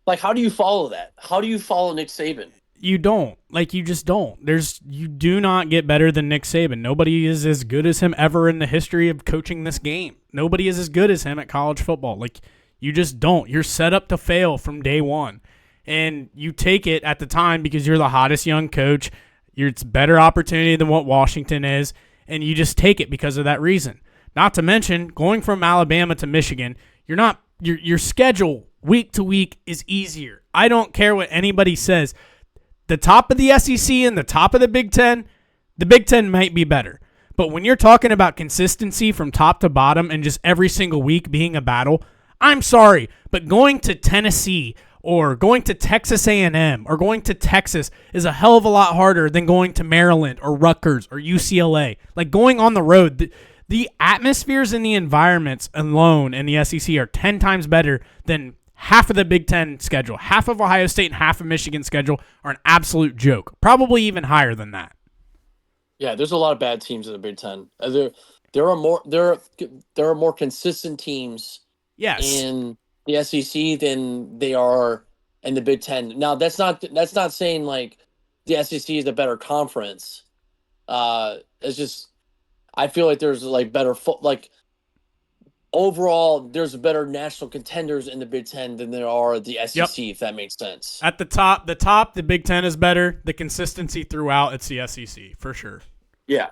B: Like, how do you follow that? How do you follow Nick Saban?
A: You don't. Like, you just don't. You do not get better than Nick Saban. Nobody is as good as him ever in the history of coaching this game. Nobody is as good as him at college football. Like, you just don't. You're set up to fail from day one. And you take it at the time because you're the hottest young coach. It's a better opportunity than what Washington is. And you just take it because of that reason. Not to mention, going from Alabama to Michigan, your schedule week to week is easier. I don't care what anybody says. The top of the SEC and the top of the Big Ten might be better. But when you're talking about consistency from top to bottom and just every single week being a battle, I'm sorry, but going to Tennessee or going to Texas A&M or going to Texas is a hell of a lot harder than going to Maryland or Rutgers or UCLA. Like, going on the road, the atmospheres and the environments alone in the SEC are 10 times better than half of the Big Ten schedule. Half of Ohio State and half of Michigan schedule are an absolute joke. Probably even higher than that.
B: Yeah, there's a lot of bad teams in the Big Ten. There are more consistent teams
A: Yes.
B: in the SEC than they are in the Big Ten. Now, that's not saying like the SEC is a better conference. It's just I feel like there's like like overall there's better national contenders in the Big Ten than there are the SEC.
A: Yep.
B: If that makes sense.
A: At the top, the Big Ten is better. The consistency throughout, it's the SEC for sure.
B: Yeah.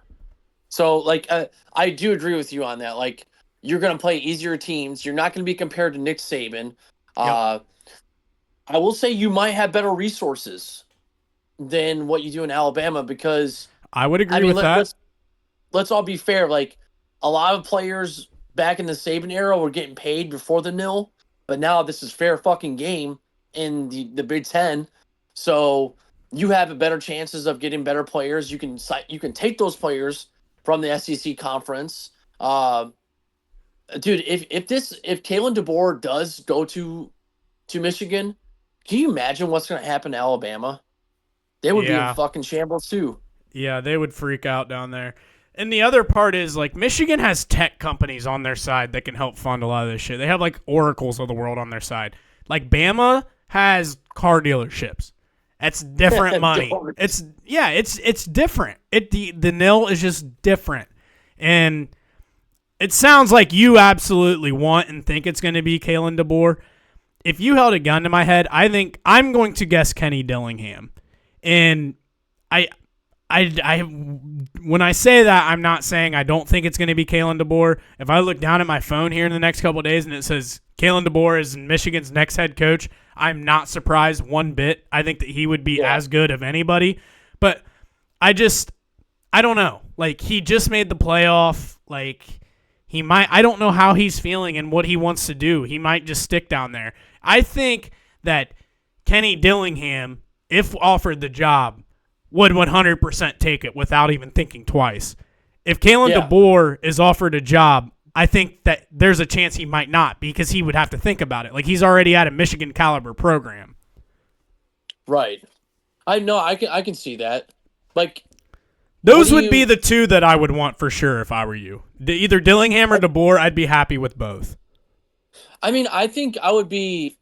B: So like I do agree with you on that. Like, you're going to play easier teams. You're not going to be compared to Nick Saban.
A: Yep.
B: I will say you might have better resources than what you do in Alabama because
A: I would agree with that.
B: Let's all be fair. Like, a lot of players back in the Saban era were getting paid before the nil, but now this is fair fucking game in the Big Ten. So you have better chances of getting better players. You can take those players from the SEC conference. Dude, if Kalen DeBoer does go to Michigan, can you imagine what's going to happen to Alabama? They would be in fucking shambles too.
A: Yeah, they would freak out down there. And the other part is, like, Michigan has tech companies on their side that can help fund a lot of this shit. They have, like, oracles of the world on their side. Like, Bama has car dealerships. That's different money. It's different. The nil is just different. And it sounds like you absolutely want and think it's going to be Kalen DeBoer. If you held a gun to my head, I think I'm going to guess Kenny Dillingham. And I when I say that, I'm not saying I don't think it's going to be Kalen DeBoer. If I look down at my phone here in the next couple of days and it says Kalen DeBoer is Michigan's next head coach, I'm not surprised one bit. I think that he would be as good of anybody. But I don't know. Like, he just made the playoff. Like, I don't know how he's feeling and what he wants to do. He might just stick down there. I think that Kenny Dillingham, if offered the job, would 100% take it without even thinking twice. If Kalen DeBoer is offered a job, I think that there's a chance he might not because he would have to think about it. Like, he's already at a Michigan caliber program.
B: Right. I know. I can see that. Like,
A: those would be the two that I would want for sure if I were you. Either Dillingham or DeBoer, I'd be happy with both.
B: I mean, I think I would be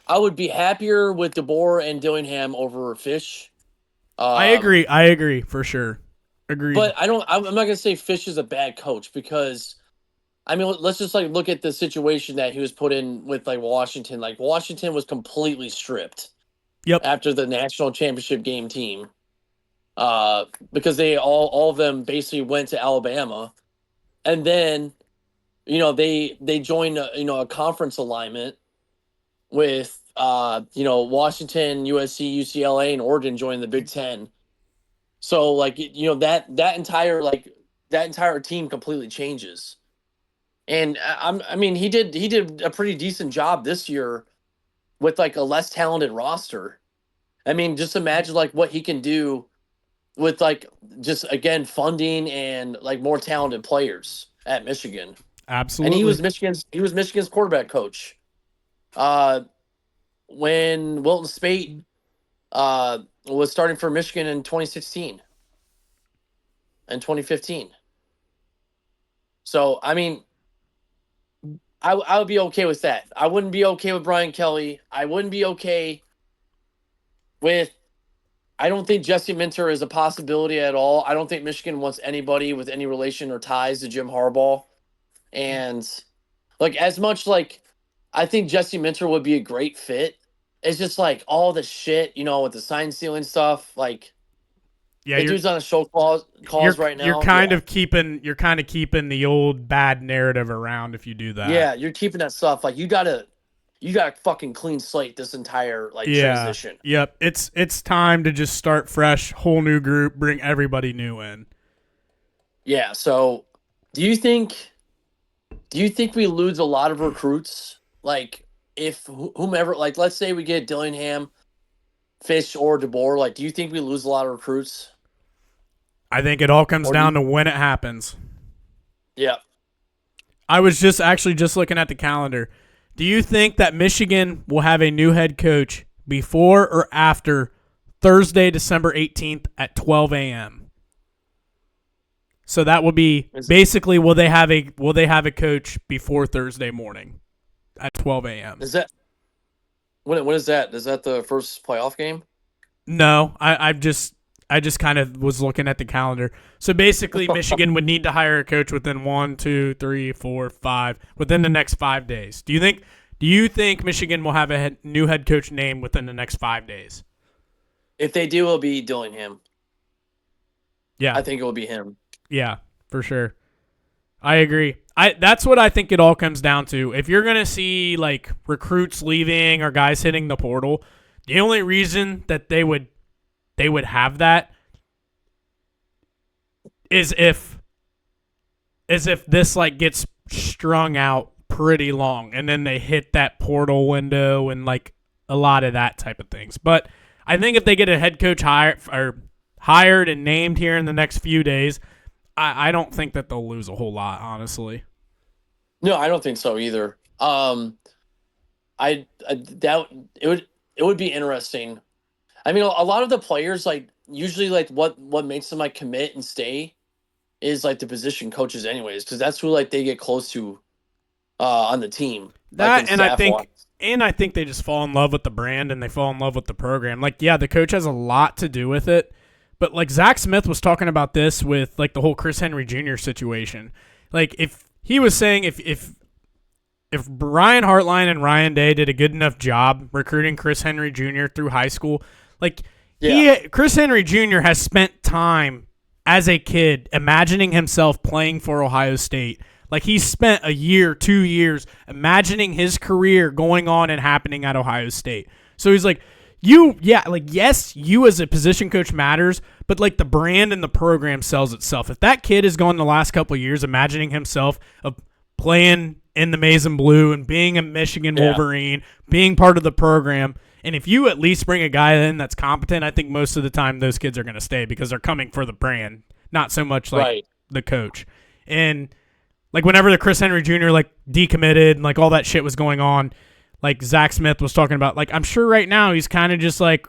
B: happier with DeBoer and Dillingham over Fish.
A: I agree for sure. Agreed.
B: But I'm not gonna say Fish is a bad coach because, I mean, let's just like look at the situation that he was put in with like Washington. Like, Washington was completely stripped.
A: Yep.
B: After the national championship game team, because they all of them basically went to Alabama, and then they joined a conference alignment with Washington, USC, UCLA, and Oregon joining the Big Ten. So like that entire team completely changes. And I mean he did a pretty decent job this year with like a less talented roster. I mean, just imagine like what he can do with like just again funding and like more talented players at Michigan.
A: Absolutely.
B: And he was Michigan's quarterback coach. When Wilton Spate was starting for Michigan in 2016 and 2015. So I mean, I would be okay with that. I wouldn't be okay with Brian Kelly. I wouldn't be okay with. I don't think Jesse Minter is a possibility at all. I don't think Michigan wants anybody with any relation or ties to Jim Harbaugh. And like as much like I think Jesse Minter would be a great fit. It's just like all the shit, with the sign stealing stuff. Like,
A: yeah,
B: the dude's on a show calls right now.
A: You're kind of keeping the old bad narrative around if you do that.
B: Yeah, you're keeping that stuff. Like you gotta fucking clean slate this entire transition.
A: Yep. It's time to just start fresh, whole new group, bring everybody new in.
B: Yeah. So, do you think we lose a lot of recruits? Like, if whomever, like, let's say we get Dillingham, Fish, or DeBoer, like, do you think we lose a lot of recruits?
A: I think it all comes down to when it happens.
B: Yeah.
A: I was just looking at the calendar. Do you think that Michigan will have a new head coach before or after Thursday, December 18th at 12 a.m.? So that will be basically will they have a coach before Thursday morning at 12 a.m.?
B: Is that when is that? Is that the first playoff game?
A: No, I just kind of was looking at the calendar. So basically, Michigan would need to hire a coach within 1, 2, 3, 4, 5 within the next 5 days. Do you think Michigan will have a new head coach named within the next 5 days?
B: If they do, it'll be Dillingham.
A: Yeah,
B: I think it will be him.
A: Yeah, for sure. I agree. That's what I think it all comes down to. If you're gonna see like recruits leaving or guys hitting the portal, the only reason that they would have that is if this like gets strung out pretty long and then they hit that portal window and like a lot of that type of things. But I think if they get a head coach hired and named here in the next few days, I don't think that they'll lose a whole lot, honestly.
B: No, I don't think so either. It would be interesting. I mean, a lot of the players like usually like what makes them like commit and stay is like the position coaches, anyways, because that's who like they get close to on the team.
A: That and I think they just fall in love with the brand and they fall in love with the program. Like, yeah, the coach has a lot to do with it. But like Zach Smith was talking about this with like the whole Chris Henry Jr. situation. Like if he was saying if Brian Hartline and Ryan Day did a good enough job recruiting Chris Henry Jr. through high school, like Chris Henry Jr. has spent time as a kid imagining himself playing for Ohio State. Like he's spent a year, 2 years imagining his career going on and happening at Ohio State. So he's like, yes, you as a position coach matters, but like the brand and the program sells itself. If that kid has gone the last couple of years imagining himself of playing in the maize and blue and being a Michigan Wolverine, being part of the program, and if you at least bring a guy in that's competent, I think most of the time those kids are going to stay because they're coming for the brand, not so much like the coach. And like whenever the Chris Henry Jr. like decommitted and like all that shit was going on, like Zach Smith was talking about, like I'm sure right now he's kind of just like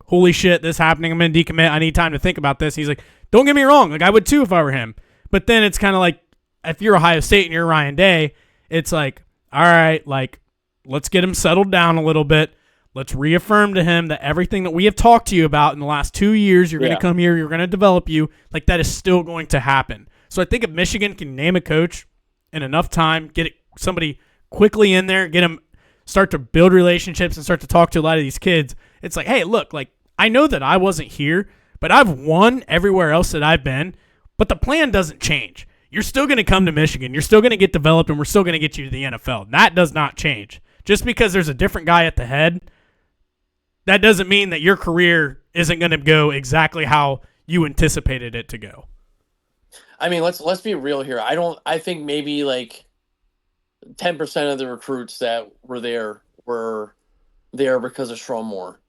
A: holy shit, this happening. I'm gonna decommit. I need time to think about this. He's like, don't get me wrong, like I would too if I were him. But then it's kind of like if you're Ohio State and you're Ryan Day, it's like, all right, like let's get him settled down a little bit. Let's reaffirm to him that everything that we have talked to you about in the last 2 years, you're gonna come here, you're gonna develop you, like that is still going to happen. So I think if Michigan can name a coach in enough time, get somebody quickly in there, get him start to build relationships and start to talk to a lot of these kids, it's like, hey, look, like I know that I wasn't here, but I've won everywhere else that I've been, but the plan doesn't change. you're still going to come to Michigan. You're still going to get developed, and we're still going to get you to the NFL. That does not change. Just because there's a different guy at the head, that doesn't mean that your career isn't going to go exactly how you anticipated it to go.
B: I mean, let's be real here. I think maybe like 10% of the recruits that were there because of Sherrone Moore.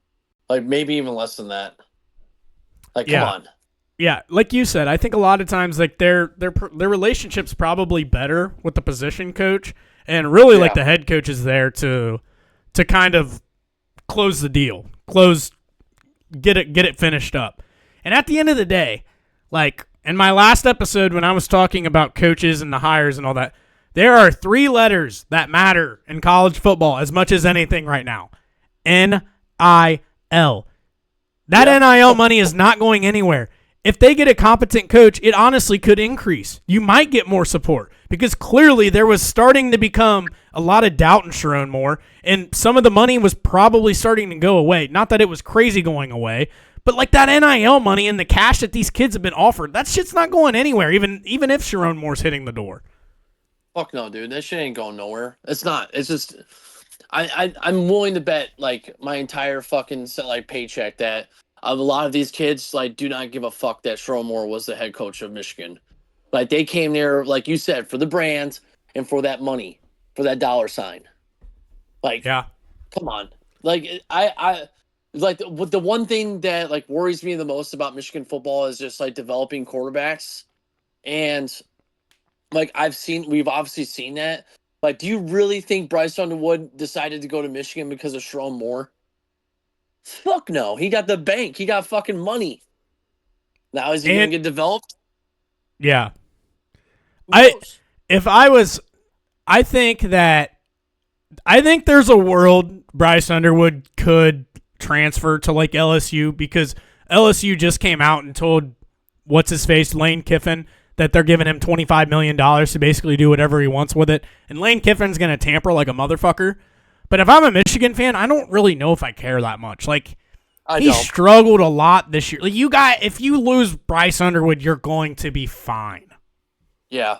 B: Like maybe even less than that. Like, come on.
A: Yeah, like you said, I think a lot of times like their relationship's probably better with the position coach, and really like the head coach is there to kind of close the deal, get it finished up. And at the end of the day, like in my last episode when I was talking about coaches and the hires and all that, there are 3 letters that matter in college football as much as anything right now. NIL. That NIL money is not going anywhere. If they get a competent coach, it honestly could increase. You might get more support because clearly there was starting to become a lot of doubt in Sherrone Moore, and some of the money was probably starting to go away. Not that it was crazy going away, but like that NIL money and the cash that these kids have been offered, that shit's not going anywhere, even if Sherrone Moore's hitting the door.
B: Fuck no, dude. That shit ain't going nowhere. It's not. It's just I'm willing to bet like my entire fucking like paycheck that a lot of these kids like do not give a fuck that Sherrone Moore was the head coach of Michigan. Like they came there, like you said, for the brand and for that money, for that dollar sign. Like, come on. Like I like the one thing that like worries me the most about Michigan football is just like developing quarterbacks, and like we've obviously seen that. Like, do you really think Bryce Underwood decided to go to Michigan because of Sherrone Moore? Fuck no. He got the bank. He got fucking money. Now is he going to get developed?
A: Yeah. I think there's a world Bryce Underwood could transfer to like LSU, because LSU just came out and told what's-his-face, Lane Kiffin, that they're giving him $25 million to basically do whatever he wants with it. And Lane Kiffin's going to tamper like a motherfucker. But if I'm a Michigan fan, I don't really know if I care that much. Like, he struggled a lot this year. Like, if you lose Bryce Underwood, you're going to be fine.
B: Yeah.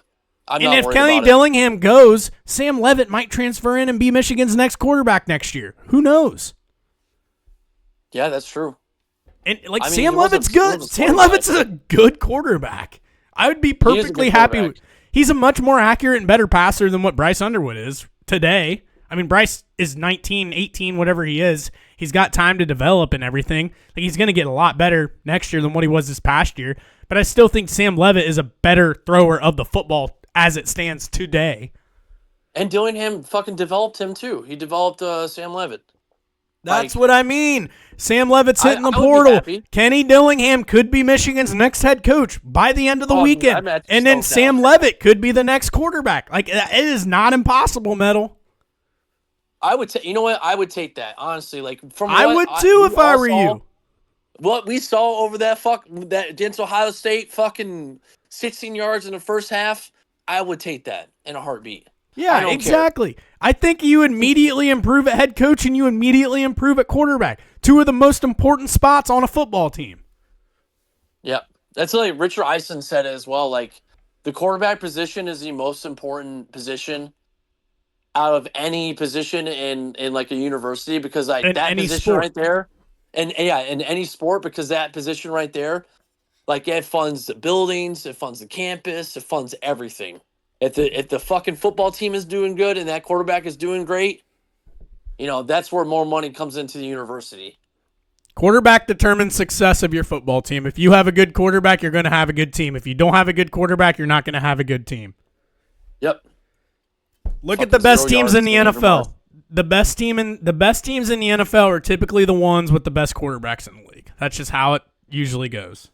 A: And if Kenny Dillingham goes, Sam Leavitt might transfer in and be Michigan's next quarterback next year. Who knows?
B: Yeah, that's true.
A: And like, Sam Leavitt's good. Sam Leavitt's a good quarterback. I would be perfectly happy. He's a much more accurate and better passer than what Bryce Underwood is today. I mean, Bryce is 19, 18, whatever he is. He's got time to develop and everything. Like, he's going to get a lot better next year than what he was this past year. But I still think Sam Leavitt is a better thrower of the football as it stands today.
B: And Dillingham fucking developed him too. He developed Sam Leavitt.
A: That's what I mean. Sam Leavitt's hitting the portal. Kenny Dillingham could be Michigan's next head coach by the end of the weekend. And then Sam Leavitt could be the next quarterback. Like, it is not impossiple, Metal.
B: I would say, you know what? I would take that, honestly. Like,
A: I would too if I were you.
B: What we saw over that against Ohio State, fucking 16 yards in the first half, I would take that in a heartbeat.
A: Yeah, exactly. I think you immediately improve at head coach and you immediately improve at quarterback. 2 of the most important spots on a football team.
B: Yep. That's like Richard Eisen said it as well. Like, the quarterback position is the most important position out of any position in like a university, because like that position sport right there, and in any sport, because that position right there, like, it funds the buildings, it funds the campus, it funds everything. If the fucking football team is doing good and that quarterback is doing great, you know, that's where more money comes into the university.
A: Quarterback determines success of your football team. If you have a good quarterback, you're going to have a good team. If you don't have a good quarterback, you're not going to have a good team.
B: Yep.
A: Look at the best teams in the NFL. The best teams in the NFL are typically the ones with the best quarterbacks in the league. That's just how it usually goes.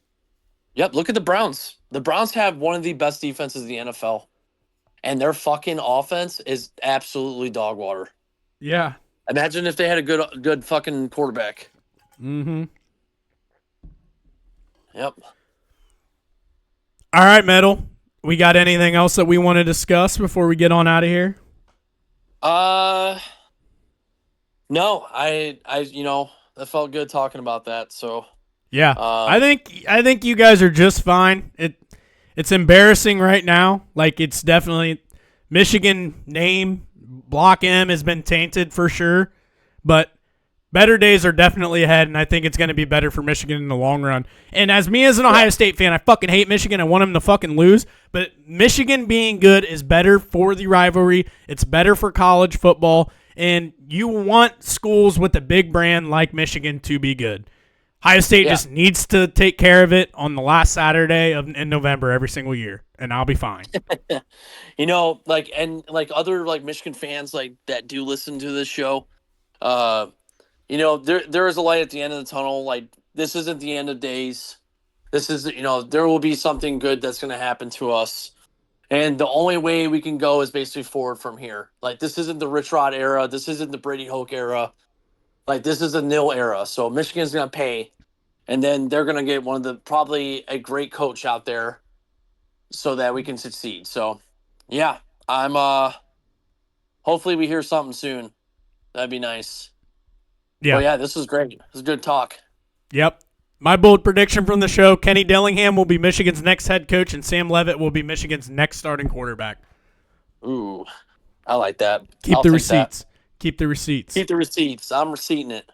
B: Yep. Look at the Browns. The Browns have one of the best defenses in the NFL. And their fucking offense is absolutely dog water.
A: Yeah.
B: Imagine if they had a good fucking quarterback.
A: Mm-hmm.
B: Yep.
A: All right, Metal. We got anything else that we want to discuss before we get on out of here?
B: No. I that felt good talking about that. So
A: yeah, I think you guys are just fine. It's embarrassing right now. Like, it's definitely Michigan name, Block M has been tainted for sure, but better days are definitely ahead, and I think it's going to be better for Michigan in the long run. And as an Ohio State fan, I fucking hate Michigan. I want them to fucking lose, but Michigan being good is better for the rivalry. It's better for college football, and you want schools with a big brand like Michigan to be good. Ohio State just needs to take care of it on the last Saturday in November every single year, and I'll be fine.
B: Other Michigan fans that do listen to this show, there is a light at the end of the tunnel. Like, this isn't the end of days. This is, there will be something good that's going to happen to us. And the only way we can go is basically forward from here. Like, this isn't the Rich Rod era. This isn't the Brady Hoke era. Like, this is a nil era. So Michigan's going to pay. And then they're going to get probably a great coach out there so that we can succeed. So, yeah, hopefully we hear something soon. That'd be nice. Yeah. Well, yeah, this was great. This is good talk.
A: Yep. My bold prediction from the show, Kenny Dillingham will be Michigan's next head coach and Sam Leavitt will be Michigan's next starting quarterback.
B: Ooh, I like that.
A: Keep the receipts. Keep the receipts.
B: Keep the receipts. I'm receipting it.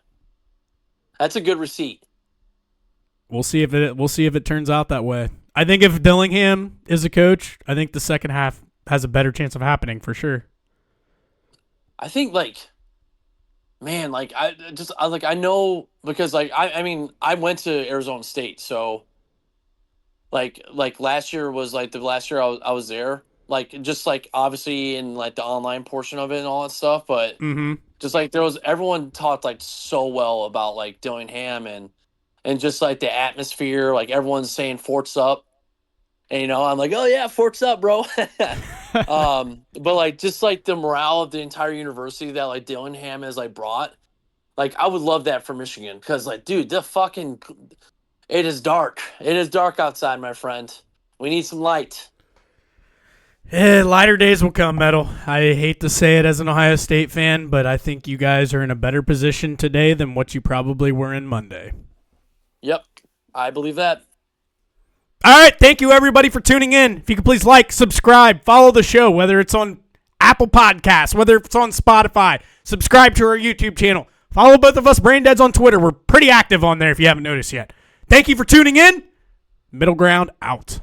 B: That's a good receipt.
A: We'll see if it turns out that way. I think if Dillingham is a coach, I think the second half has a better chance of happening for sure.
B: I think I know because I went to Arizona State, so last year was the last year I was there, obviously in the online portion of it and all that stuff, but everyone talked so well about Dillingham and just the atmosphere, everyone's saying Fort's up, and I'm like, oh yeah, Fort's up, bro. But the morale of the entire university that Dillingham has brought, I would love that for Michigan because dude, it is dark. It is dark outside, my friend. We need some light.
A: Lighter days will come, Metal. I hate to say it as an Ohio State fan, but I think you guys are in a better position today than what you probably were in Monday.
B: Yep, I believe that.
A: All right, thank you everybody for tuning in. If you could please like, subscribe, follow the show, whether it's on Apple Podcasts, whether it's on Spotify, subscribe to our YouTube channel. Follow both of us Brain Deads on Twitter. We're pretty active on there if you haven't noticed yet. Thank you for tuning in. Middle Ground out.